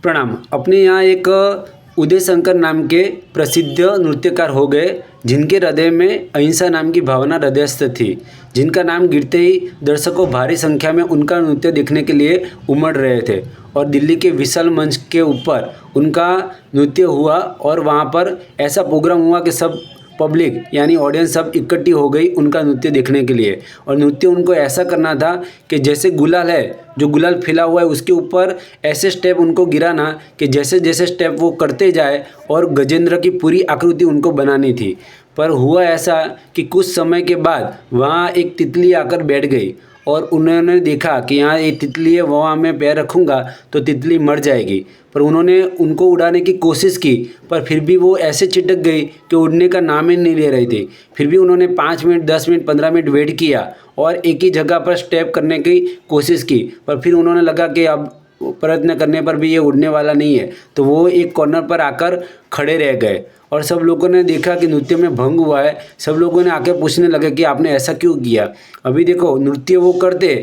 प्रणाम। अपने यहाँ एक उदय शंकर नाम के प्रसिद्ध नृत्यकार हो गए, जिनके हृदय में अहिंसा नाम की भावना हृदयस्थ थी। जिनका नाम गिरते ही दर्शकों भारी संख्या में उनका नृत्य देखने के लिए उमड़ रहे थे और दिल्ली के विशाल मंच के ऊपर उनका नृत्य हुआ और वहाँ पर ऐसा प्रोग्राम हुआ कि सब पब्लिक यानी ऑडियंस सब इकट्ठी हो गई उनका नृत्य देखने के लिए। और नृत्य उनको ऐसा करना था कि जैसे गुलाल है, जो गुलाल फैला हुआ है उसके ऊपर ऐसे स्टेप उनको गिराना कि जैसे जैसे स्टेप वो करते जाए और गजेंद्र की पूरी आकृति उनको बनानी थी। पर हुआ ऐसा कि कुछ समय के बाद वहाँ एक तितली आकर बैठ गई और उन्होंने देखा कि यहाँ ये तितली है, वहाँ मैं पैर रखूँगा तो तितली मर जाएगी। पर उन्होंने उनको उड़ाने की कोशिश की, पर फिर भी वो ऐसे चिटक गई कि उड़ने का नाम ही नहीं ले रही थी। फिर भी उन्होंने 5 मिनट 10 मिनट 15 मिनट वेट किया और एक ही जगह पर स्टेप करने की कोशिश की, पर फिर उन्होंने लगा कि अब प्रयत्न करने पर भी ये उड़ने वाला नहीं है, तो वो एक कॉर्नर पर आकर खड़े रह गए। और सब लोगों ने देखा कि नृत्य में भंग हुआ है। सब लोगों ने आके पूछने लगे कि आपने ऐसा क्यों किया। अभी देखो, नृत्य वो करते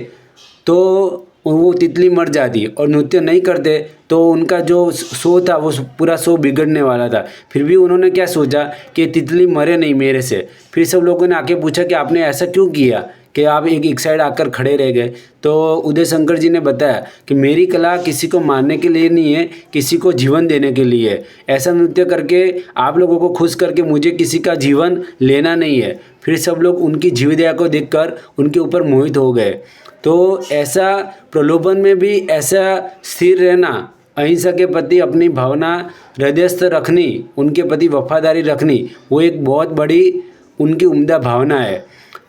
तो वो तितली मर जाती और नृत्य नहीं करते तो उनका जो शो था वो पूरा शो बिगड़ने वाला था। फिर भी उन्होंने क्या सोचा कि तितली मरे नहीं मेरे से। फिर सब लोगों ने आके पूछा कि आपने ऐसा क्यों किया कि आप एक साइड आकर खड़े रह गए। तो उदय शंकर जी ने बताया कि मेरी कला किसी को मारने के लिए नहीं है, किसी को जीवन देने के लिए है। ऐसा नृत्य करके आप लोगों को खुश करके मुझे किसी का जीवन लेना नहीं है। फिर सब लोग उनकी जीवदया को देखकर उनके ऊपर मोहित हो गए। तो ऐसा प्रलोभन में भी ऐसा स्थिर रहना, अहिंसा के प्रति अपनी भावना हृदयस्थ रखनी, उनके प्रति वफादारी रखनी, वो एक बहुत बड़ी उनकी उम्दा भावना है।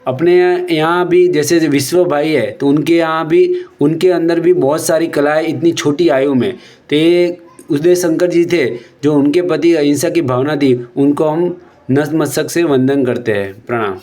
अपने यहाँ भी जैसे विश्व भाई है, तो उनके यहाँ भी उनके अंदर भी बहुत सारी कलाएं इतनी छोटी आयु में। तो ये उदय शंकर जी थे जो उनके प्रति अहिंसा की भावना थी, उनको हम नतमस्तक से वंदन करते हैं। प्रणाम।